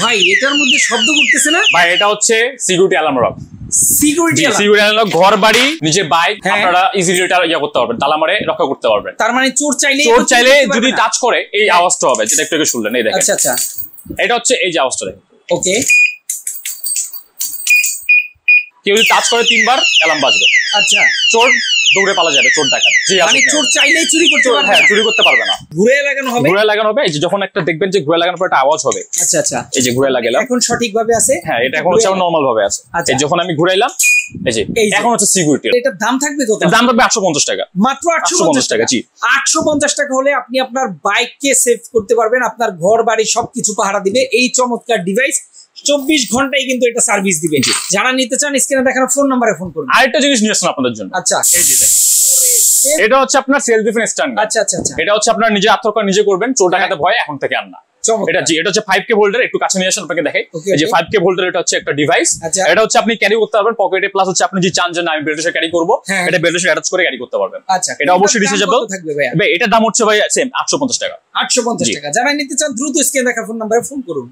ভাই এটার মধ্যে শব্দ করতেছে না ভাই? এটা হচ্ছে security alarm lock. Security alarm lock, ঘর বাড়ি নিজের বাইক আপনারা ইজিলি এটা করতে পারবেন, তালা মারে রক্ষা করতে পারবেন। তার মানে চোর চাইলে যদি টাচ করে এই আওয়াজটা হবে, যেটা একটু শুনলেন। এই দেখেন, আচ্ছা আচ্ছা, এটা হচ্ছে এই যে আওয়াজটা দেখেন। ওকে, কেউ যদি টাচ করে 3 বার অ্যালার্ম বাজবে। আচ্ছা, চোর দৌড়ে পালা যাবে, চোর ডাকাত। মানে চোর চাইলেই চুরি করতে পারবে? হ্যাঁ, চুরি করতে পারবে না। ঘুরে লাগানো হবে? ঘুরে লাগানো হবে। এই যে যখন একটা দেখবেন যে ঘুরে লাগানোর পর একটা আওয়াজ হবে। আচ্ছা আচ্ছা, এই যে ঘুরে লাগালাম, এখন সঠিক ভাবে আছে। হ্যাঁ, এটা এখন হচ্ছে নরমাল ভাবে আছে। এই যখন আমি ঘুরাইলাম, এই যে এখন হচ্ছে সিকিউরিটি। এটার দাম থাকবে কত? দাম থাকবে 850 টাকা। মাত্র 850 টাকা? জি, 850 টাকা হলে আপনি আপনার বাইককে সেভ করতে পারবেন, আপনার ঘর বাড়ি সবকিছু পাহারা দিবে এই চমৎকার ডিভাইস। 24 ঘন্টায় কিন্তু এটা সার্ভিস দিবে। যারা নিতে চান স্ক্রিনে দেখানো ফোন নম্বরে ফোন করুন। আরেকটা জিনিস নিয়ে আসুন আপনাদের জন্য। আচ্ছা, এই যে এটা হচ্ছে আপনার সেলফ ডিফেন্স স্ট্যান্ড। আচ্ছা আচ্ছা আচ্ছা, এটা হচ্ছে আপনার নিজে আত্মরক্ষা নিজে করবেন, চোর ডাকাতে ভয় এখন থেকে আর না। এটা হচ্ছে 5K ভোল্টের। একটু কাছে নিয়ে আসেন, আপনাকে দেখাই। এই যে 5K ভোল্টের এটা হচ্ছে একটা ডিভাইস। এটা হচ্ছে আপনি ক্যারি করতে পারবেন পকেটে, প্লাস হচ্ছে আপনি যদি চান যে না আমি বেল্টের সাথে ক্যারি করব, এটা বেল্টের সাথে অ্যাটাচ করে ক্যারি করতে পারবেন। আচ্ছা, এটা অবশ্যই ডিসেবল থাকবে ভাই। এটার দাম হচ্ছে ভাই সেম 850 টাকা। 850 টাকা। যারা নিতে চান দ্রুত স্ক্রিনে দেখা ফোন নম্বরে ফোন করুন।